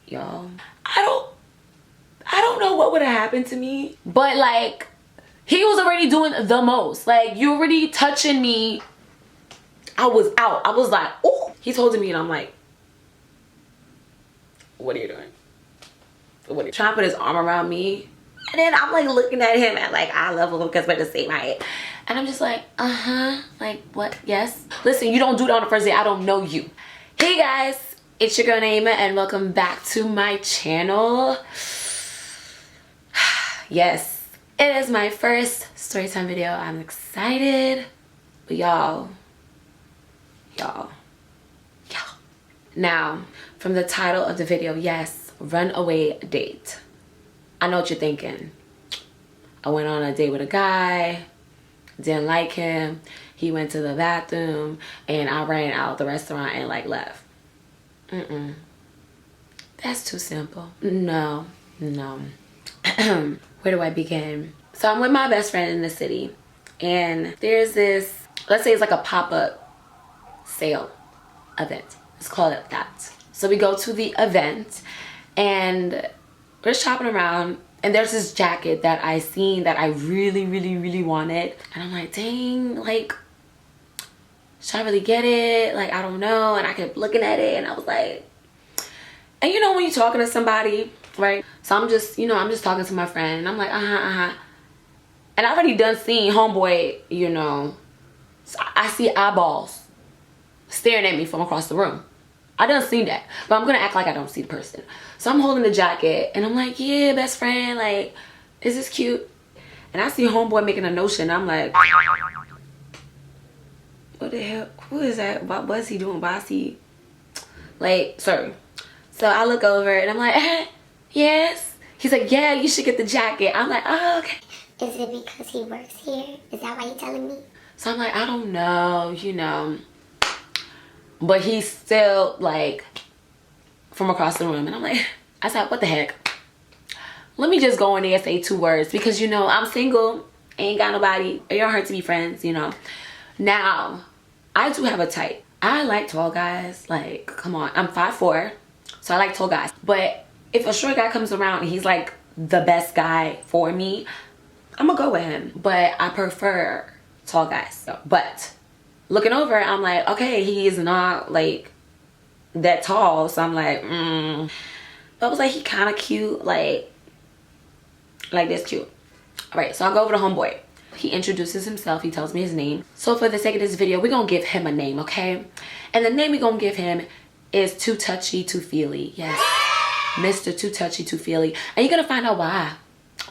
Y'all, I don't know what would have happened to me, but like, he was already doing the most. Like, you already touching me. I was out. I was like, oh. He's holding me and I'm like, what are you doing? What are you trying to put his arm around me? And then I'm like looking at him at like eye level because we're the same height. And I'm just like, like what? Yes. Listen, you don't do that on the first day. I don't know you. Hey guys, it's your girl Naima and welcome back to my channel. Yes, it is my first storytime video. I'm excited. But y'all. Now, from the title of the video, yes, runaway date. I know what you're thinking. I went on a date with a guy, didn't like him. He went to the bathroom and I ran out the restaurant and like left. That's too simple. No. Where do I begin? So I'm with my best friend in the city and there's this, let's say it's like a pop-up sale event. Let's call it that. So we go to the event and we're shopping around and there's this jacket that I seen that I really wanted. And I'm like, dang, like, should I really get it? Like, I don't know. And I kept looking at it and I was like, and you know when you're talking to somebody, right? So I'm just, I'm just talking to my friend and I'm like, And I already done seen Homeboy, so I see eyeballs staring at me from across the room. I done seen that, but I'm gonna act like I don't see the person. So I'm holding the jacket and I'm like, yeah, best friend, like, is this cute? And I see Homeboy making a notion. I'm like, what the hell? Who is that? What's he doing? Why is he, like, sorry. So I look over and I'm like, yes. He's like, yeah, you should get the jacket. I'm like, oh, okay. Is it because he works here? Is that why you're telling me? So I'm like, I don't know, But he's still like from across the room. And I'm like, I said, what the heck? Let me just go in there and say 2 words because, I'm single. Ain't got nobody. It don't hurt to be friends, Now, I do have a type. I like tall guys. Like, come on. I'm 5'4", so I like tall guys. But if a short guy comes around and he's like the best guy for me, I'm gonna go with him. But I prefer tall guys. But looking over, I'm like, okay, he is not like that tall. So I'm like, But I was like, he kind of cute, like this cute. All right, so I go over to Homeboy. He introduces himself. He tells me his name. So for the sake of this video, we're gonna give him a name, okay? And the name we're gonna give him is Too Touchy, Too Feely. Yes, Mr. Too Touchy, Too Feely. And you're gonna find out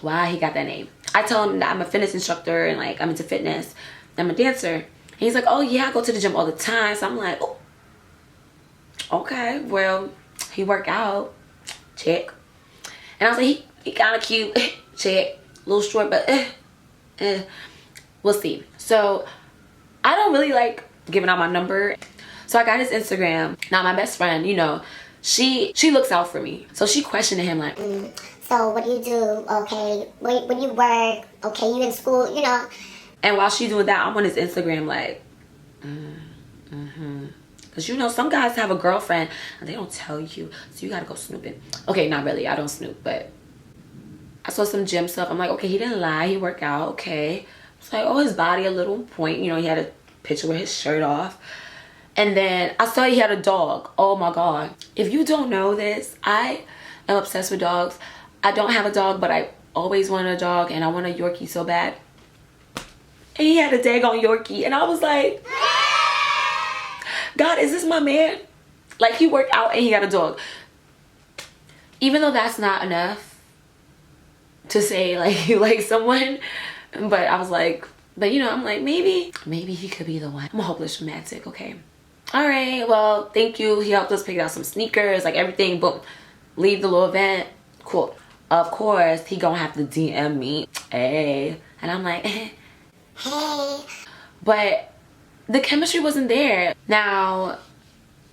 why he got that name. I tell him that I'm a fitness instructor and like I'm into fitness. I'm a dancer. And he's like, oh yeah, I go to the gym all the time. So I'm like, oh, okay, well, he work out, check. And I was like, he kind of cute, check. A little short, but we'll see. So I don't really like giving out my number. So I got his Instagram. Now my best friend, she looks out for me. So she questioned him like, so what do you do? Okay, when you work, okay, you in school, And while she's doing that, I'm on his Instagram like, Because some guys have a girlfriend and they don't tell you. So you gotta go snooping. Okay, not really, I don't snoop, but I saw some gym stuff. I'm like, okay, he didn't lie, he worked out, okay. It's like, oh, his body a little point. He had a picture with his shirt off. And then I saw he had a dog. Oh my God. If you don't know this, I am obsessed with dogs. I don't have a dog, but I always wanted a dog and I want a Yorkie so bad. And he had a daggone Yorkie. And I was like, God, is this my man? Like, he worked out and he got a dog. Even though that's not enough to say like you like someone, but I was like, I'm like, maybe he could be the one. I'm a hopeless romantic, okay? All right, well, thank you. He helped us pick out some sneakers, like everything, boom. Leave the little event, cool. Of course, he gonna have to DM me, hey. And I'm like, hey. But the chemistry wasn't there. Now,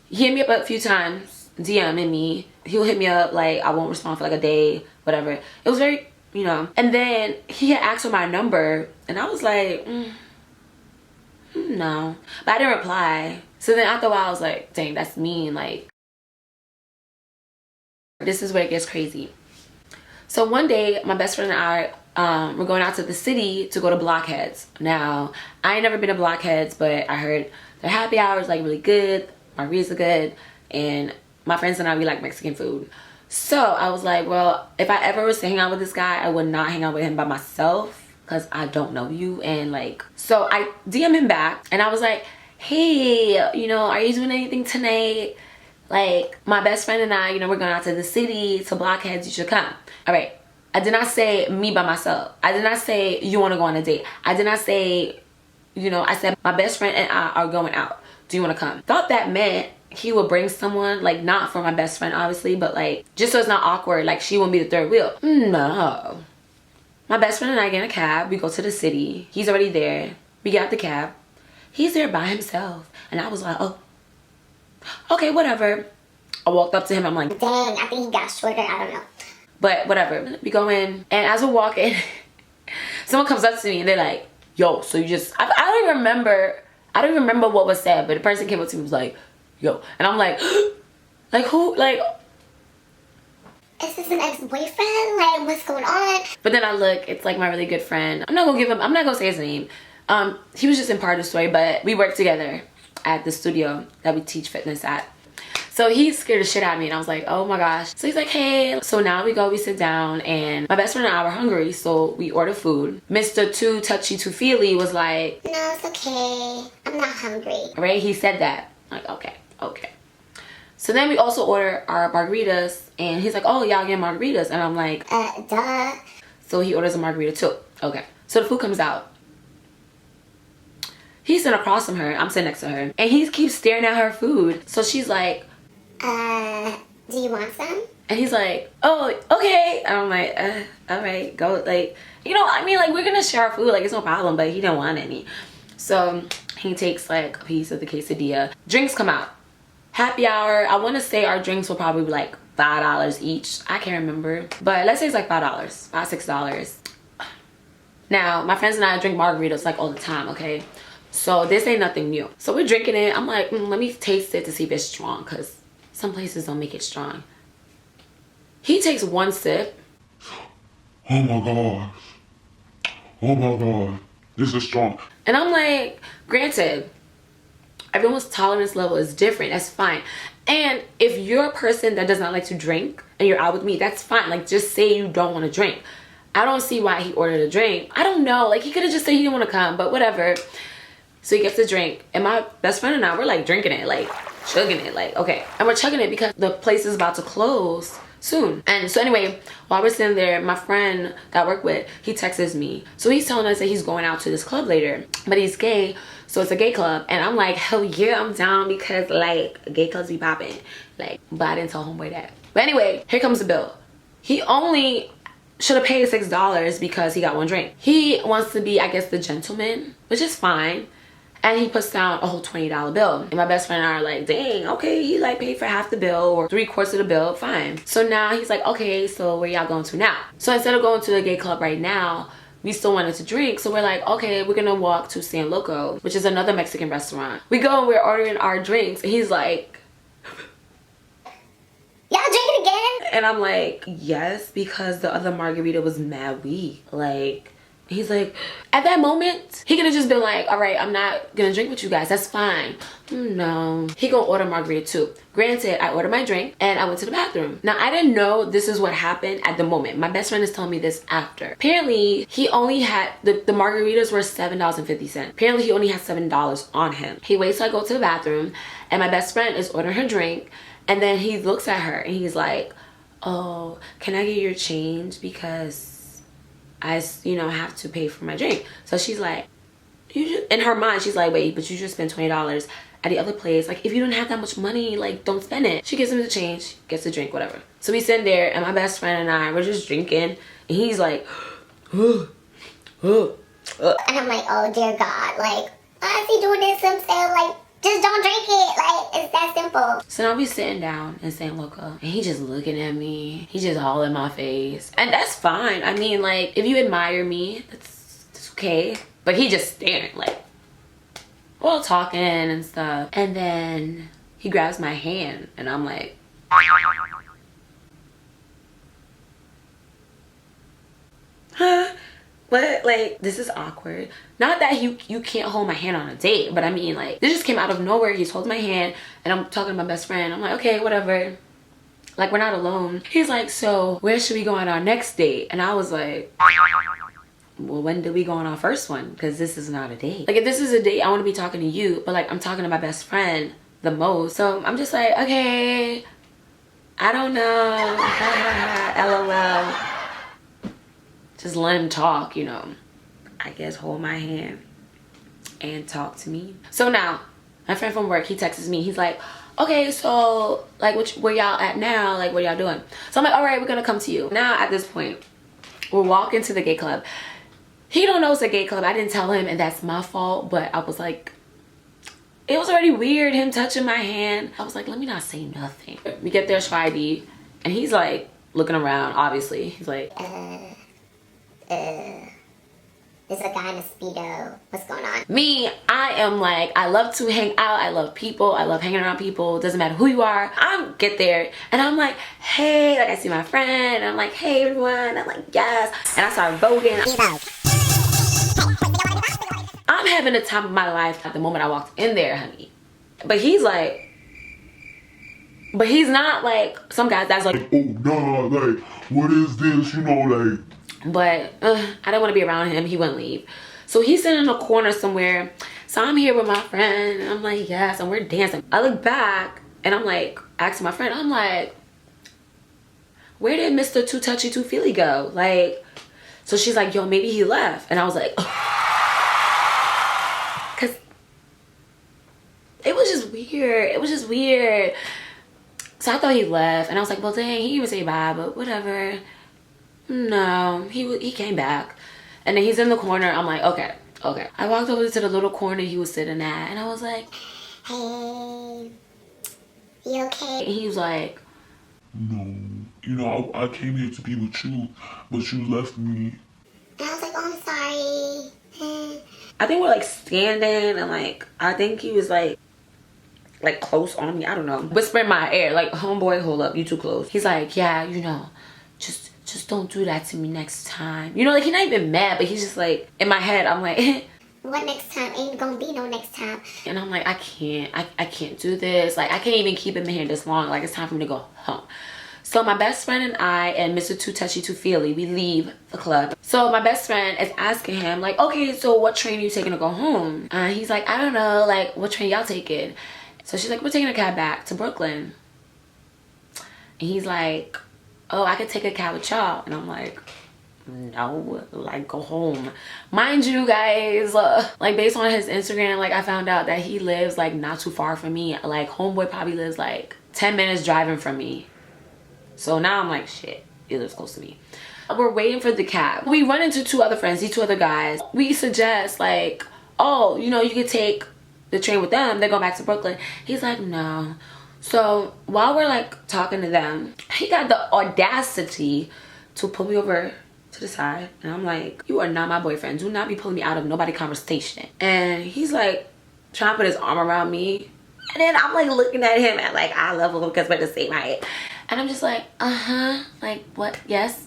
he hit me up a few times, DMing me. He'll hit me up, like, I won't respond for like a day, whatever. It was very, And then he had asked for my number, and I was like, no. But I didn't reply. So then after a while, I was like, dang, that's mean. Like, This is where it gets crazy. So one day, my best friend and I, we're going out to the city to go to Blockheads. Now, I ain't never been to Blockheads, but I heard their happy hour is like really good, margaritas are good, and my friends and I, we like Mexican food. So I was like, well, if I ever was to hang out with this guy, I would not hang out with him by myself because I don't know you. And like, so I DM him back and I was like, hey, you know, are you doing anything tonight? Like, my best friend and I, you know, we're going out to the city to Blockheads, you should come. All right. I did not say me by myself. I did not say you want to go on a date. I did not say, you know, I said my best friend and I are going out. Do you want to come? Thought that meant he would bring someone, like not for my best friend obviously, but like just so it's not awkward, like she wouldn't be the third wheel. No. My best friend and I get in a cab. We go to the city. He's already there. We get out the cab. He's there by himself. And I was like, oh, okay, whatever. I walked up to him. I'm like, dang, I think he got shorter. I don't know. But whatever. We go in. And as we're walking, someone comes up to me and they're like, yo, so you just, I don't even remember what was said, but the person came up to me and was like, yo. And I'm like, like who? Like, is this an ex-boyfriend? Like, what's going on? but then I look, it's like my really good friend. I'm not gonna say his name. He was just in part of the story, but we work together at the studio that we teach fitness at. So he scared the shit out of me and I was like, oh my gosh. So he's like, hey. So now we sit down and my best friend and I were hungry, so we ordered food. Mr. Too Touchy Too Feely was like, no, it's okay. I'm not hungry. Right? He said that. Like, okay. So then we also order our margaritas and he's like, oh, y'all get margaritas. And I'm like, duh. So he orders a margarita too. Okay. So the food comes out. He's sitting across from her. I'm sitting next to her. And he keeps staring at her food. So she's like, do you want some? and he's like, oh, okay. And I'm like, all right, go. Like, you know, I mean, like, we're gonna share our food. Like, it's no problem. But he didn't want any. So he takes like a piece of the quesadilla. Drinks come out. Happy hour. I want to say our drinks will probably be like $5 each. I can't remember. But let's say it's like $5. $6. Now, my friends and I drink margaritas like all the time, okay? So this ain't nothing new. So we're drinking it. I'm like, let me taste it to see if it's strong, because some places don't make it strong. He takes one sip. Oh my gosh. Oh my god. This is strong. And I'm like, granted, everyone's tolerance level is different. That's fine. And if you're a person that does not like to drink and you're out with me, that's fine. Like, just say you don't want to drink. I don't see why he ordered a drink. I don't know. Like, he could have just said he didn't want to come, but whatever. So he gets a drink, and my best friend and I, we're like drinking it, like chugging it, like, okay. And we're chugging it because the place is about to close soon. And so anyway, while we're sitting there, my friend that I work with, he texts me. So he's telling us that he's going out to this club later, but he's gay, so it's a gay club. And I'm like, hell yeah, I'm down, because like gay clubs be popping. Like, but I didn't tell Homeboy that. But anyway, here comes the bill. He only should have paid $6 because he got one drink. He wants to be, I guess, the gentleman, which is fine. And he puts down a whole $20 bill. And my best friend and I are like, dang, okay, he like paid for half the bill or 3/4 of the bill, fine. So now he's like, okay, so where y'all going to now? So instead of going to the gay club right now, we still wanted to drink. So we're like, okay, we're gonna walk to San Loco, which is another Mexican restaurant. We go and we're ordering our drinks, and he's like, y'all drinking again? and I'm like, yes, because the other margarita was mad weak. Like, he's like, at that moment, he could have just been like, all right, I'm not gonna drink with you guys. That's fine. No. He gonna order margarita too. Granted, I ordered my drink and I went to the bathroom. Now, I didn't know this is what happened at the moment. My best friend is telling me this after. Apparently, he only had, the margaritas were $7.50. Apparently, he only had $7 on him. He waits till I go to the bathroom, and my best friend is ordering her drink, and then he looks at her and he's like, oh, can I get your change? Because I, you know, have to pay for my drink. So she's like, in her mind, she's like, wait, but you just spent $20 at the other place. Like, if you don't have that much money, like, don't spend it. She gives him the change, gets the drink, whatever. So we sit there, and my best friend and I, we're just drinking, and he's like, And I'm like, oh dear God, like, why is he doing this to himself? Like, just don't drink it. Like, it's that simple. So now we sitting down in San Loco, and he just looking at me. He just all in my face. And that's fine. I mean, like, if you admire me, that's okay. But he just staring, like, we're all talking and stuff. And then he grabs my hand, and I'm like, huh? What? Like, this is awkward. Not that you can't hold my hand on a date, but I mean, like, this just came out of nowhere. He's holding my hand and I'm talking to my best friend. I'm like, okay, whatever. Like, we're not alone. He's like, so where should we go on our next date? And I was like, well, when did we go on our first one? Because this is not a date. Like, if this is a date, I want to be talking to you, but like, I'm talking to my best friend the most. So I'm just like, okay, I don't know. LOL. Just let him talk, you know. I guess hold my hand and talk to me. So now, my friend from work, he texts me. He's like, okay, so like, where y'all at now? Like, what y'all doing? So I'm like, all right, we're gonna come to you. Now at this point, we're walking to the gay club. He don't know it's a gay club. I didn't tell him, and that's my fault. But I was like, it was already weird, him touching my hand. I was like, let me not say nothing. We get there, show ID, and he's like looking around, obviously. He's like, there's a guy in a Speedo. What's going on? me, I am like, I love to hang out. I love people. I love hanging around people. Doesn't matter who you are. I get there and I'm like, hey, like I see my friend. And I'm like, hey everyone. I'm like, yes. And I start voguing. I'm having the time of my life at the moment I walked in there, honey. But he's like, but he's not like some guys that's like, oh nah, like, what is this? You know, like. But I didn't want to be around him. He wouldn't leave. So he's sitting in a corner somewhere. So I'm here with my friend. And I'm like, yes. And we're dancing. I look back and I'm like, asking my friend, I'm like, where did Mr. Too Touchy Too Feely go? Like, so she's like, yo, maybe he left. And I was like, because it was just weird. It was just weird. So I thought he left. And I was like, well, dang, he didn't even say bye, but whatever. No, he came back. And then he's in the corner. I'm like, okay. I walked over to the little corner he was sitting at. And I was like, hey, you okay? And he was like, No, you know, I came here to be with you, but you left me. And I was like, oh, I'm sorry. I think we're like standing and like, I think he was like close on me. I don't know. Whispering in my ear, like, homeboy, hold up, you too close. He's like, yeah, you know, just don't do that to me next time. You know, like, he's not even mad, but he's just like, in my head, I'm like, what next time? Ain't gonna be no next time. and I'm like, I can't do this. Like, I can't even keep him in here this long. Like, it's time for me to go home. So my best friend and I and Mr. Too Touchy Too Feely, we leave the club. So my best friend is asking him, like, okay, so what train are you taking to go home? He's like, I don't know, like, what train y'all taking? So she's like, we're taking a cab back to Brooklyn. And he's like, oh, I could take a cab with y'all. And I'm like, no, like, go home. Mind you guys, like, based on his Instagram, like, I found out that he lives like not too far from me. Like, homeboy probably lives like 10 minutes driving from me. So now I'm like, shit, he lives close to me. We're waiting for the cab. We run into two other friends, these two other guys. We suggest, like, oh, you know, you could take the train with them. They're going back to Brooklyn. He's like, no. So while we're like talking to them, he got the audacity to pull me over to the side. And I'm like, you are not my boyfriend. Do not be pulling me out of nobody's conversation. And he's like trying to put his arm around me. And then I'm like looking at him at like eye level because we're the same height. And I'm just like, like, what? Yes.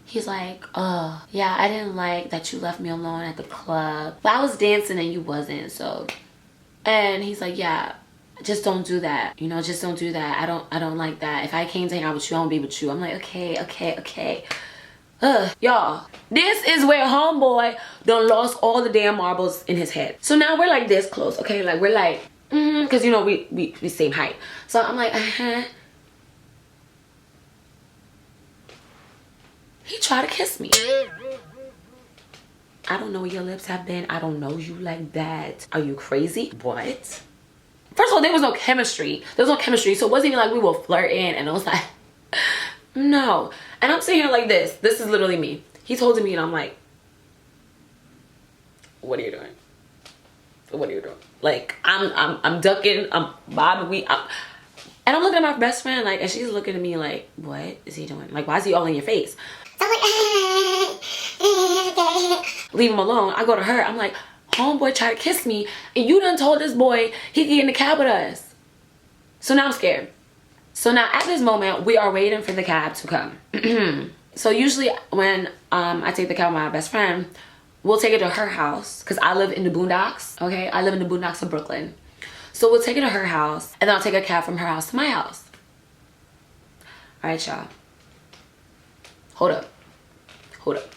He's like, oh, yeah, I didn't like that you left me alone at the club. But I was dancing and you wasn't, so. And he's like, yeah, just don't do that. You know, just don't do that. I don't like that. If I came to hang out with you, I won't be with you. I'm like, okay. Y'all, this is where homeboy done lost all the damn marbles in his head. So now we're like this close, okay? Like, we're like, because, you know, we same height. So I'm like, He tried to kiss me. I don't know where your lips have been. I don't know you like that. Are you crazy? What? First of all, there was no chemistry. There was no chemistry. So it wasn't even like we were flirting and I was like, no. And I'm sitting here like this. This is literally me. He's holding me and I'm like, what are you doing? What are you doing? Like, I'm ducking, I'm bobbing, and I'm looking at my best friend, like, and she's looking at me like, what is he doing? Like, why is he all in your face? So I'm like, Leave him alone. I go to her. I'm like, homeboy tried to kiss me, and you done told this boy he could get in the cab with us. So now I'm scared. So now at this moment, we are waiting for the cab to come. So usually when I take the cab with my best friend, we'll take it to her house because I live in the boondocks. Okay, I live in the boondocks of Brooklyn. So we'll take it to her house and then I'll take a cab from her house to my house. All right, y'all. Hold up.